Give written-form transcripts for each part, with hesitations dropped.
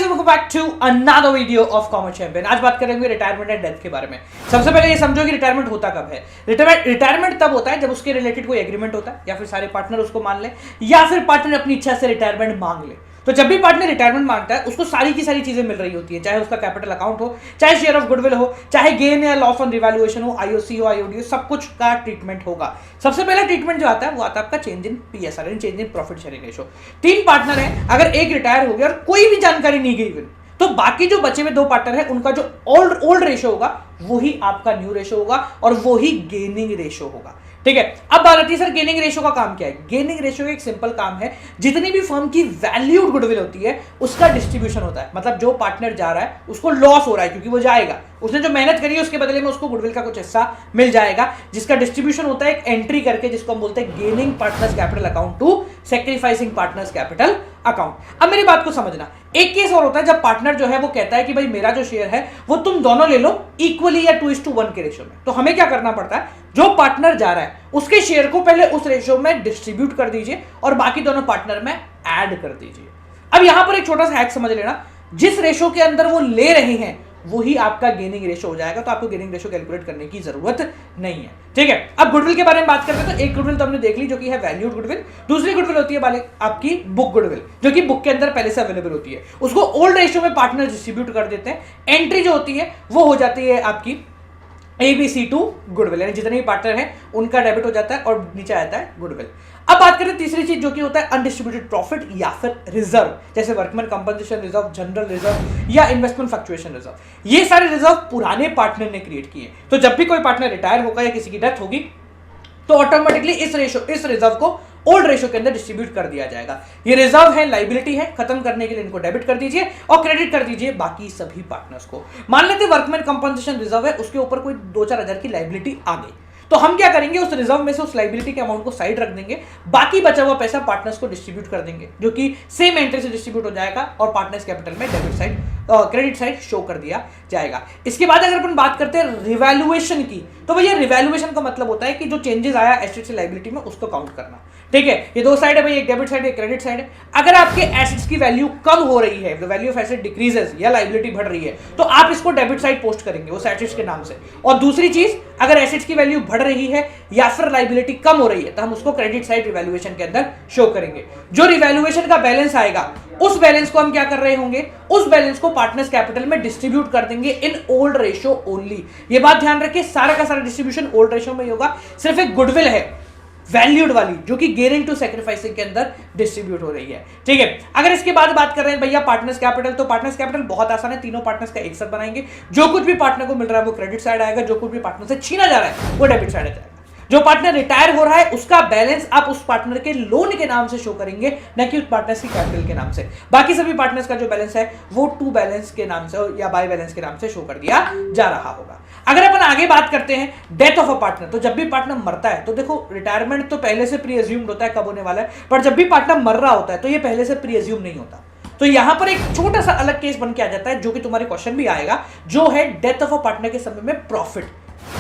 Welcome back to another video of commerce champion. आज बात करेंगे रिटायरमेंट एंड डेथ के बारे में। सबसे पहले ये समझो कि रिटायरमेंट होता कब है। रिटायरमेंट तब होता है जब उसके रिलेटेड कोई एग्रीमेंट होता है, या फिर सारे पार्टनर उसको मान ले, या फिर पार्टनर अपनी इच्छा से रिटायरमेंट मांग ले। तो जब भी पार्टनर रिटायरमेंट मांगता है उसको सारी की सारी चीजें मिल रही होती है, चाहे उसका कैपिटल अकाउंट हो, चाहे शेयर ऑफ गुडविल हो, चाहे गेन या लॉस ऑन रिवैल्यूएशन हो, आईओसी हो, आईओडी हो, सब कुछ का ट्रीटमेंट होगा। सबसे पहला ट्रीटमेंट जो आता है वो आता है आपका change in PSR, change in profit sharing ratio. 3 partner है, अगर एक रिटायर हो गया और कोई भी जानकारी नहीं गई तो बाकी जो बचे हुए 2 पार्टनर है उनका जो ओल्ड रेशो होगा वही आपका न्यू रेशो होगा और वही गेनिंग रेशो होगा। ठीक है, अब बात आती है सर गेनिंग रेशो का काम क्या है। गेनिंग रेशो एक सिंपल काम है, जितनी भी फर्म की वैल्यूड गुडविल होती है उसका डिस्ट्रीब्यूशन होता है। मतलब जो पार्टनर जा रहा है उसको लॉस हो रहा है क्योंकि वो जाएगा, उसने जो मेहनत करी है उसके बदले में उसको गुडविल का कुछ हिस्सा मिल जाएगा, जिसका डिस्ट्रीब्यूशन होता है एक एंट्री करके, जिसको हम बोलते हैं gaining partners capital account to sacrificing partners capital account. अब मेरी बात को समझना, एक केस और होता है जब पार्टनर जो है वो कहता है कि भाई मेरा जो शेयर है वो तुम दोनों ले लो इक्वली या 2:1 के रेशो में। तो हमें क्या करना पड़ता है, जो पार्टनर जा रहा है उसके शेयर को पहले उस रेशो में डिस्ट्रीब्यूट कर दीजिए और बाकी दोनों पार्टनर में ऐड कर दीजिए। अब यहां पर एक छोटा सा हैक समझ लेना, जिस रेशो के अंदर वो ले रहे हैं वही आपका गेनिंग रेशो हो जाएगा, तो आपको गेनिंग रेशो कैलकुलेट करने की जरूरत नहीं है। ठीक है, अब गुडविल के बारे में बात करते हैं। तो एक गुडविल तो हमने देख ली जो कि है वैल्यूड गुडविल, दूसरी गुडविल होती है आपकी बुक गुडविल, जो कि बुक के अंदर पहले से अवेलेबल होती है। उसको ओल्ड रेशो में पार्टनर डिस्ट्रीब्यूट कर देते हैं। एंट्री जो होती है वो हो जाती है आपकी ABC2 गुडविल, यानी जितने भी पार्टनर हैं उनका डेबिट हो जाता है और नीचे आता है गुडविल। अब बात करें तीसरी चीज जो कि होता है अनडिस्ट्रीब्यूटेड प्रॉफिट या फिर रिजर्व, जैसे workman compensation reserve, general reserve या इन्वेस्टमेंट फ्लक्चुएशन रिजर्व। ये सारे रिजर्व पुराने पार्टनर ने क्रिएट किए। तो जब भी कोई पार्टनर रिटायर होगा या किसी की डेथ होगी तो ऑटोमेटिकली इस रिजर्व को ओल्ड रेशो के अंदर डिस्ट्रीब्यूट कर दिया जाएगा। ये रिजर्व है, लाइबिलिटी है, खत्म करने के लिए इनको डेबिट कर दीजिए और क्रेडिट कर दीजिए बाकी सभी पार्टनर्स को। मान लेते वर्कमैन कंपनसेशन रिजर्व है, उसके ऊपर कोई 2-4 हजार की लाइबिलिटी आ गई, तो हम क्या करेंगे, उस रिजर्व में से उस लाइबिलिटी के अमाउंट को साइड रख देंगे, बाकी बचा हुआ पैसा पार्टनर्स को डिस्ट्रीब्यूट कर देंगे, जो कि सेम एंट्री से डिस्ट्रीब्यूट हो जाएगा और पार्टनर्स कैपिटल में debit side credit side show कर दिया जाएगा। इसके बाद अगर अपन बात करते हैं रिवैल्यूएशन की, तो भैया रिवैल्यूएशन का मतलब होता है कि जो चेंजेस आया एसेट से लाइबिलिटी में उसको काउंट करना। ठीक है, ये 2 साइड है भाई, एक डेबिट साइड एक क्रेडिट साइड है। अगर आपके एसेट्स की वैल्यू कम हो रही है, the value of asset decreases या लाइबिलिटी बढ़ रही है, तो आप इसको डेबिट साइड पोस्ट करेंगे उस एसेट्स के नाम से। और दूसरी चीज, अगर एसेट्स की वैल्यू बढ़ रही है या फिर लाइबिलिटी कम हो रही है तो हम उसको क्रेडिट साइड रिवैल्यूएशन के अंदर शो करेंगे। जो रिवैल्यूएशन का बैलेंस आएगा उस बैलेंस को हम क्या कर रहे होंगे, उस बैलेंस को पार्टनर्स कैपिटल में डिस्ट्रीब्यूट कर देंगे इन ओल्ड रेशो ओनली। ये बात ध्यान रखिए, सारा का सारा डिस्ट्रीब्यूशन ओल्ड रेशो में ही होगा। सिर्फ एक गुडविल है वैल्यूड वाली जो कि गेनिंग टू सैक्रिफाइसिंग के अंदर डिस्ट्रीब्यूट हो रही है। ठीक है, अगर इसके बाद बात कर रहे हैं भैया पार्टनर्स कैपिटल, तो पार्टनर्स कैपिटल बहुत आसान है, तीनों पार्टनर्स का एक साथ बनाएंगे। जो कुछ भी पार्टनर को मिल रहा है वो क्रेडिट साइड आएगा, जो कुछ भी पार्टनर से छीना जा रहा है वो डेबिट साइड जाएगा। जो पार्टनर रिटायर हो रहा है उसका बैलेंस आप उस पार्टनर के लोन के नाम से शो करेंगे, न कि उस पार्टनर्स की कैपिटल के नाम से। बाकी सभी पार्टनर्स का जो बैलेंस है वो टू बैलेंस के नाम से या बाय बैलेंस के नाम से शो कर दिया जा रहा होगा। अगर अपन आगे बात करते हैं डेथ ऑफ अ पार्टनर, तो जब भी पार्टनर मरता है, तो देखो रिटायरमेंट तो पहले से प्री अज्यूम्ड होता है कब होने वाला है, पर जब भी पार्टनर मर रहा होता है तो ये पहले से प्री अज्यूम नहीं होता। तो यहां पर एक छोटा सा अलग केस बन के आ जाता है जो कि तुम्हारे क्वेश्चन भी आएगा, जो है डेथ ऑफ अ पार्टनर के समय में प्रॉफिट।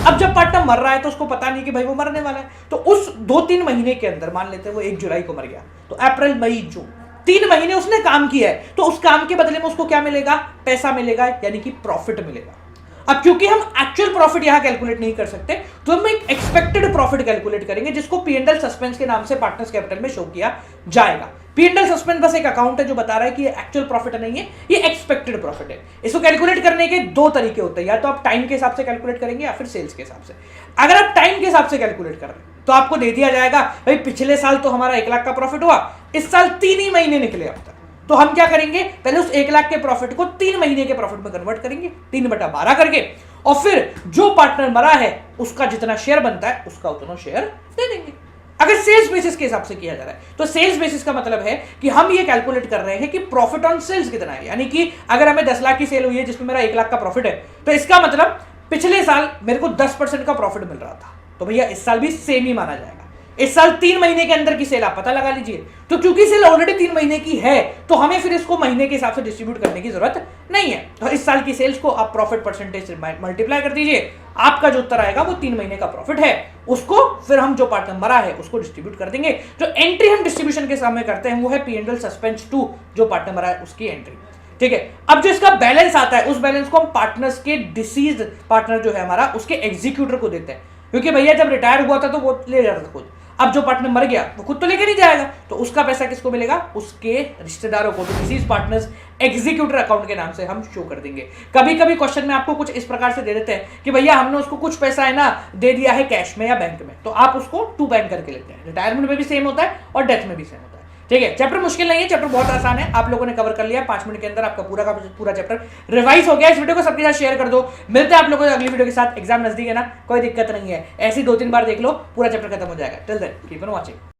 अब जब पार्टनर मर रहा है तो उसको पता नहीं कि भाई वो मरने वाला है, तो उस 2-3 महीने के अंदर, मान लेते हैं वो 1 जुलाई को मर गया, तो अप्रैल मई जून 3 महीने उसने काम किया है, तो उस काम के बदले में उसको क्या मिलेगा, पैसा मिलेगा, यानी कि प्रॉफिट मिलेगा। अब क्योंकि हम एक्चुअल प्रॉफिट यहां कैलकुलेट नहीं कर सकते तो हम एक एक्सपेक्टेड प्रॉफिट कैलकुलेट करेंगे, जिसको P&L सस्पेंस के नाम से पार्टनर्स कैपिटल में शो किया जाएगा। P&L सस्पेंस बस एक अकाउंट है जो बता रहा है कि ये एक्चुअल प्रॉफिट नहीं है, ये एक्सपेक्टेड प्रॉफिट है। इसको कैलकुलेट करने के 2 तरीके होते हैं, या तो आप टाइम के हिसाब से कैलकुलेट करेंगे या फिर सेल्स के हिसाब से। अगर आप टाइम के हिसाब से कैलकुलेट कर रहे हैं तो आपको दे दिया जाएगा भाई पिछले साल तो हमारा 1 लाख का प्रॉफिट हुआ, इस साल 3 ही महीने निकले अब तक, तो हम क्या करेंगे, पहले उस 1 लाख के प्रॉफिट को 3 महीने के प्रॉफिट में कन्वर्ट करेंगे 3/12 करके, और फिर जो पार्टनर मरा है उसका जितना शेयर बनता है उसका उतना शेयर दे देंगे। अगर सेल्स बेसिस के हिसाब से किया जा रहा है तो सेल्स बेसिस का मतलब है कि हम ये कैलकुलेट कर रहे हैं कि प्रॉफिट ऑन सेल्स कितना है, यानी कि अगर हमें 10 लाख की सेल हुई है जिसमें मेरा 1 लाख का प्रॉफिट है, तो इसका मतलब पिछले साल मेरे को 10% का प्रॉफिट मिल रहा था, तो भैया इस साल भी सेम ही माना जाएगा। इस साल 3 महीने के अंदर की सेल आप पता लगा लीजिए, तो क्योंकि सेल ऑलरेडी 3 महीने की है तो हमें फिर इसको महीने के हिसाब से डिस्ट्रीब्यूट करने की जरूरत नहीं है। तो इस साल की सेल्स को आप प्रॉफिट परसेंटेज से मल्टीप्लाई कर दीजिए, आपका जो उत्तर आएगा वो 3 महीने का प्रॉफिट है, उसको फिर हम जो पार्टनर मरा है उसको डिस्ट्रीब्यूट कर देंगे। जो एंट्री हम डिस्ट्रीब्यूशन के समय करते हैं वो है P&L सस्पेंस 2, जो पार्टनर मरा है उसकी एंट्री। ठीक है। अब जो इसका बैलेंस आता है, उस बैलेंस को हम पार्टनर्स के डिसीज पार्टनर जो है हमारा, उसके एग्जीक्यूटर को देते हैं, क्योंकि भैया जब रिटायर हुआ था तो वो ले जाता था खुद, अब जो पार्टनर मर गया वो खुद तो लेकर नहीं जाएगा, तो उसका पैसा किसको मिलेगा, उसके रिश्तेदारों को। तो डिसीज पार्टनर्स एग्जीक्यूटर अकाउंट के नाम से हम शो कर देंगे। कभी कभी क्वेश्चन में आपको कुछ इस प्रकार से दे देते हैं कि भैया हमने उसको कुछ पैसा है ना दे दिया है कैश में या बैंक में, तो आप उसको टू बैंक करके लेते हैं। रिटायरमेंट में भी सेम होता है और डेथ में भी सेम होता है, ठीक है। चैप्टर मुश्किल नहीं है, चैप्टर बहुत आसान है, आप लोगों ने कवर कर लिया 5 मिनट के अंदर, आपका पूरा का पूरा चैप्टर रिवाइज हो गया। इस वीडियो को सबके साथ शेयर कर दो। मिलते हैं आप लोगों को अगली वीडियो के साथ। एग्जाम नजदीक है ना, कोई दिक्कत नहीं है, ऐसी 2-3 बार देख लो, पूरा चैप्टर खत्म हो जाएगा। Till then keep on watching.